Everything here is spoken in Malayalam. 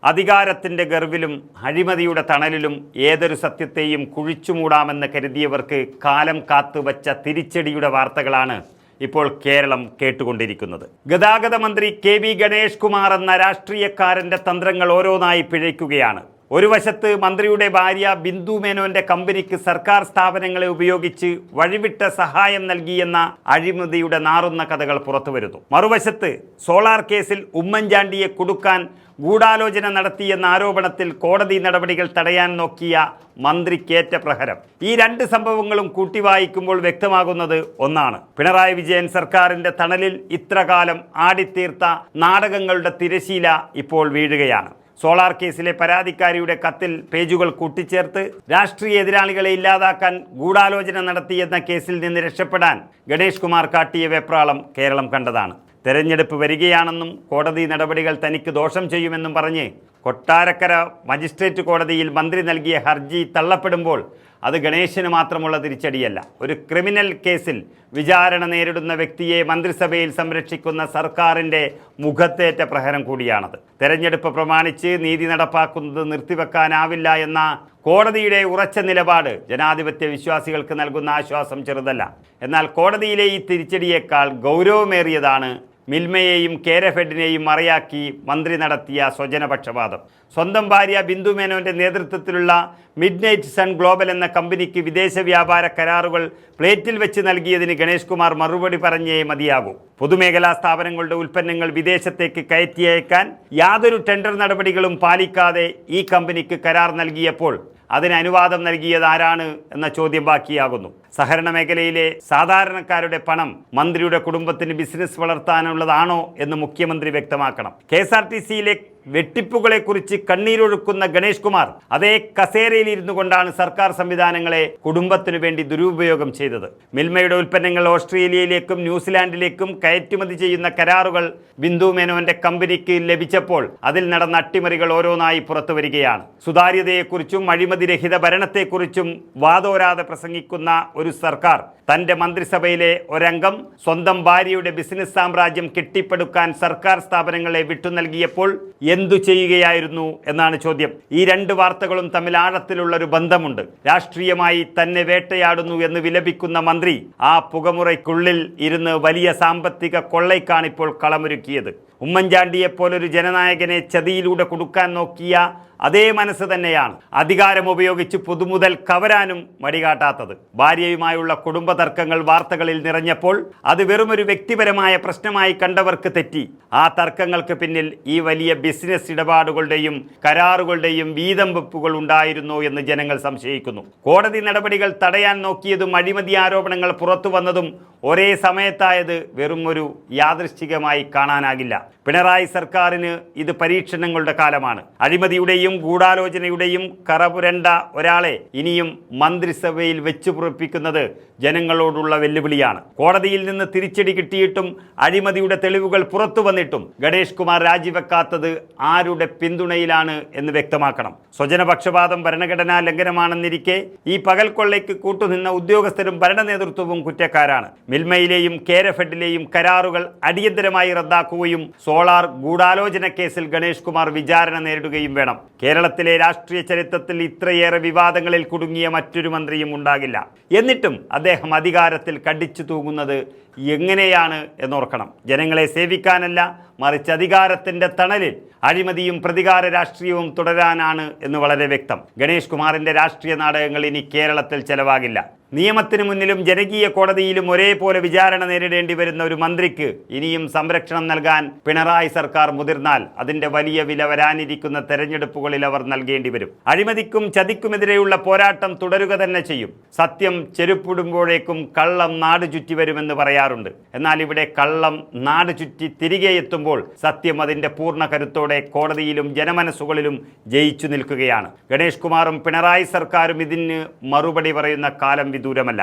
അധികാരത്തിൻ്റെ ഗർവിലും അഴിമതിയുടെ തണലിലും ഏതൊരു സത്യത്തെയും കുഴിച്ചുമൂടാമെന്ന് കരുതിയവർക്ക് കാലം കാത്തുവച്ച തിരിച്ചടിയുടെ വാർത്തകളാണ് ഇപ്പോൾ കേരളം കേട്ടുകൊണ്ടിരിക്കുന്നത്. ഗതാഗത മന്ത്രി കെ.വി. ഗണേഷ് കുമാർ എന്ന രാഷ്ട്രീയക്കാരൻ്റെ തന്ത്രങ്ങൾ ഓരോന്നായി പിഴയ്ക്കുകയാണ്. ഒരു വശത്ത് മന്ത്രിയുടെ ഭാര്യ ബിന്ദു മേനോന്റെ കമ്പനിക്ക് സർക്കാർ സ്ഥാപനങ്ങളെ ഉപയോഗിച്ച് വഴിവിട്ട സഹായം നൽകിയെന്ന അഴിമതിയുടെ നാറുന്ന കഥകൾ പുറത്തുവരുന്നു. മറുവശത്ത് സോളാർ കേസിൽ ഉമ്മൻചാണ്ടിയെ കുടുക്കാൻ ഗൂഢാലോചന നടത്തിയെന്ന ആരോപണത്തിൽ കോടതി നടപടികൾ തടയാൻ നോക്കിയ മന്ത്രിക്കേറ്റ പ്രഹരം. ഈ രണ്ട് സംഭവങ്ങളും കൂട്ടിവായിക്കുമ്പോൾ വ്യക്തമാകുന്നത് ഒന്നാണ്: പിണറായി വിജയൻ സർക്കാരിൻ്റെ തണലിൽ ഇത്രകാലം ആടിത്തീർത്ത നാടകങ്ങളുടെ തിരശീല ഇപ്പോൾ വീഴുകയാണ്. സോളാർ കേസിലെ പരാതിക്കാരിയുടെ കത്തിൽ പേജുകൾ കൂട്ടിച്ചേർത്ത് രാഷ്ട്രീയ എതിരാളികളെ ഇല്ലാതാക്കാൻ ഗൂഢാലോചന നടത്തിയെന്ന കേസിൽ നിന്ന് രക്ഷപ്പെടാൻ ഗണേഷ് കുമാർ കാട്ടിയ വെപ്രാളം കേരളം കണ്ടതാണ്. തെരഞ്ഞെടുപ്പ് വരികയാണെന്നും കോടതി നടപടികൾ തനിക്ക് ദോഷം ചെയ്യുമെന്നും പറഞ്ഞ് കൊട്ടാരക്കര മജിസ്ട്രേറ്റ് കോടതിയിൽ മന്ത്രി നൽകിയ ഹർജി തള്ളപ്പെടുമ്പോൾ അത് ഗണേശന് മാത്രമുള്ള തിരിച്ചടിയല്ല. ഒരു ക്രിമിനൽ കേസിൽ വിചാരണ നേരിടുന്ന വ്യക്തിയെ മന്ത്രിസഭയിൽ സംരക്ഷിക്കുന്ന സർക്കാരിൻ്റെ മുഖത്തേറ്റ പ്രഹരം കൂടിയാണത്. തെരഞ്ഞെടുപ്പ് പ്രമാണിച്ച് നീതി നടപ്പാക്കുന്നത് നിർത്തിവെക്കാനാവില്ല എന്ന കോടതിയുടെ ഉറച്ച നിലപാട് ജനാധിപത്യ വിശ്വാസികൾക്ക് നൽകുന്ന ആശ്വാസം ചെറുതല്ല. എന്നാൽ കോടതിയിലെ ഈ തിരിച്ചടിയേക്കാൾ ഗൗരവമേറിയതാണ് മിൽമയെയും കേരഫെഡിനെയും മറയാക്കി മന്ത്രി നടത്തിയ സ്വജനപക്ഷപാതം. സ്വന്തം ഭാര്യ ബിന്ദു മേനോന്റെ നേതൃത്വത്തിലുള്ള മിഡ് നൈറ്റ് സൺ ഗ്ലോബൽ എന്ന കമ്പനിക്ക് വിദേശ വ്യാപാര കരാറുകൾ പ്ലേറ്റിൽ വെച്ച് നൽകിയതിന് ഗണേഷ് കുമാർ മറുപടി പറഞ്ഞേ മതിയാകൂ. പൊതുമേഖലാ സ്ഥാപനങ്ങളുടെ ഉൽപ്പന്നങ്ങൾ വിദേശത്തേക്ക് കയറ്റി അയക്കാൻ യാതൊരു ടെൻഡർ നടപടികളും പാലിക്കാതെ ഈ കമ്പനിക്ക് കരാർ നൽകിയപ്പോൾ അതിന് അനുവാദം നൽകിയത് ആരാണ് എന്ന ചോദ്യം ബാക്കിയാകുന്നു. സഹകരണ മേഖലയിലെ സാധാരണക്കാരുടെ പണം മന്ത്രിയുടെ കുടുംബത്തിന് ബിസിനസ് വളർത്താനുള്ളതാണോ എന്ന് മുഖ്യമന്ത്രി വ്യക്തമാക്കണം. KSRTCയിലെ വെട്ടിപ്പുകളെക്കുറിച്ച് കണ്ണീരൊഴുക്കുന്ന ഗണേഷ് കുമാർ അതേ കസേരയിൽ ഇരുന്നു കൊണ്ടാണ് സർക്കാർ സംവിധാനങ്ങളെ കുടുംബത്തിനു വേണ്ടി ദുരുപയോഗം ചെയ്തത്. മിൽമയുടെ ഉൽപ്പന്നങ്ങൾ ഓസ്ട്രേലിയയിലേക്കും ന്യൂസിലാൻഡിലേക്കും കയറ്റുമതി ചെയ്യുന്ന കരാറുകൾ ബിന്ദു മേനോന്റെ കമ്പനിക്ക് ലഭിച്ചപ്പോൾ അതിൽ നടന്ന അട്ടിമറികൾ ഓരോന്നായി പുറത്തു വരികയാണ്. സുതാര്യതയെക്കുറിച്ചും അഴിമതിരഹിത ഭരണത്തെക്കുറിച്ചും വാദോരാതെ പ്രസംഗിക്കുന്ന ഒരു സർക്കാർ തൻ്റെ മന്ത്രിസഭയിലെ ഒരംഗം സ്വന്തം ഭാര്യയുടെ ബിസിനസ് സാമ്രാജ്യം കെട്ടിപ്പടുക്കാൻ സർക്കാർ സ്ഥാപനങ്ങളെ വിട്ടു നൽകിയപ്പോൾ എന്തു ചെയ്യുകയായിരുന്നു എന്നാണ് ചോദ്യം. ഈ രണ്ട് വാർത്തകളും തമ്മിൽ ആഴത്തിലുള്ളൊരു ബന്ധമുണ്ട്. രാഷ്ട്രീയമായി തന്നെ വേട്ടയാടുന്നു എന്ന് വിലപിക്കുന്ന മന്ത്രി ആ പുകമുറയ്ക്കുള്ളിൽ ഇരുന്ന് വലിയ സാമ്പത്തിക കൊള്ളയ്ക്കാണിപ്പോൾ കളമൊരുക്കിയത്. ഉമ്മൻചാണ്ടിയെപ്പോലൊരു ജനനായകനെ ചതിയിലൂടെ കൊടുക്കാൻ നോക്കിയ അതേ മനസ്സ് തന്നെയാണ് അധികാരം ഉപയോഗിച്ച് പൊതുമുതൽ കവരാനും മടികാട്ടാത്തത്. ഭാര്യയുമായുള്ള കുടുംബ തർക്കങ്ങൾ വാർത്തകളിൽ നിറഞ്ഞപ്പോൾ അത് വെറുമൊരു വ്യക്തിപരമായ പ്രശ്നമായി കണ്ടവർക്ക് തെറ്റി. ആ തർക്കങ്ങൾക്ക് പിന്നിൽ ഈ വലിയ ബിസിനസ് ഇടപാടുകളുടെയും കരാറുകളുടെയും വീതം വെപ്പുകൾ ഉണ്ടായിരുന്നോ എന്ന് ജനങ്ങൾ സംശയിക്കുന്നു. കോടതി നടപടികൾ തടയാൻ നോക്കിയതും അഴിമതി ആരോപണങ്ങൾ പുറത്തു വന്നതും ഒരേ സമയത്തായത് വെറും ഒരു യാദൃശ്ചികമായി കാണാനാകില്ല. പിണറായി സർക്കാരിന് ഇത് പരീക്ഷണങ്ങളുടെ കാലമാണ്. അഴിമതിയുടെയും ഗൂഢാലോചനയുടെയും കറപുരണ്ട ഒരാളെ ഇനിയും മന്ത്രിസഭയിൽ വെച്ചു പുറപ്പിക്കുന്നത് ജനങ്ങളോടുള്ള വെല്ലുവിളിയാണ്. കോടതിയിൽ നിന്ന് തിരിച്ചടി കിട്ടിയിട്ടും അഴിമതിയുടെ തെളിവുകൾ പുറത്തു വന്നിട്ടും ഗണേഷ് കുമാർ രാജിവെക്കാത്തത് ആരുടെ പിന്തുണയിലാണ് എന്ന് വ്യക്തമാക്കണം. സ്വജനപക്ഷപാതം ഭരണഘടനാ ലംഘനമാണെന്നിരിക്കെ ഈ പകൽക്കൊള്ളയ്ക്ക് കൂട്ടുനിന്ന ഉദ്യോഗസ്ഥരും ഭരണ നേതൃത്വവും കുറ്റക്കാരാണ്. മിൽമയിലെയും കേരഫെഡിലെയും കരാറുകൾ അടിയന്തരമായി റദ്ദാക്കുകയും സോളാർ ഗൂഢാലോചന കേസിൽ ഗണേഷ് കുമാർ വിചാരണ നേരിടുകയും വേണം. കേരളത്തിലെ രാഷ്ട്രീയ ചരിത്രത്തിൽ ഇത്രയേറെ വിവാദങ്ങളിൽ കുടുങ്ങിയ മറ്റൊരു മന്ത്രിയും ഉണ്ടാകില്ല. എന്നിട്ടും അദ്ദേഹം അധികാരത്തിൽ കടിച്ചു തൂങ്ങുന്നത് എങ്ങനെയാണ് എന്നോർക്കണം. ജനങ്ങളെ സേവിക്കാനല്ല, മറിച്ച് അധികാരത്തിൻ്റെ തണലിൽ അഴിമതിയും പ്രതികാര രാഷ്ട്രീയവും തുടരാനാണ് എന്ന് വളരെ വ്യക്തം. ഗണേഷ് കുമാറിൻ്റെ രാഷ്ട്രീയ നാടകങ്ങൾ ഇനി കേരളത്തിൽ ചെലവാകില്ല. നിയമത്തിന് മുന്നിലും ജനകീയ കോടതിയിലും ഒരേപോലെ വിചാരണ നേരിടേണ്ടി വരുന്ന ഒരു മന്ത്രിക്ക് ഇനിയും സംരക്ഷണം നൽകാൻ പിണറായി സർക്കാർ മുതിർന്നാൽ അതിൻ്റെ വലിയ വില വരാനിരിക്കുന്ന തെരഞ്ഞെടുപ്പുകളിൽ അവർ നൽകേണ്ടി വരും. അഴിമതിക്കും ചതിക്കുമെതിരെയുള്ള പോരാട്ടം തുടരുക തന്നെ ചെയ്യും. സത്യം ചെരുപ്പിടുമ്പോഴേക്കും കള്ളം നാട് ചുറ്റി വരുമെന്ന് പറയാറുണ്ട്. എന്നാൽ ഇവിടെ കള്ളം നാട് ചുറ്റി തിരികെ എത്തുമ്പോൾ സത്യം അതിൻ്റെ പൂർണ്ണ കരുത്തോടെ കോടതിയിലും ജനമനസ്സുകളിലും ജയിച്ചു നിൽക്കുകയാണ്. ഗണേഷ് കുമാറും പിണറായി സർക്കാരും ഇതിന് മറുപടി പറയുന്ന കാലം വിദൂരമല്ല.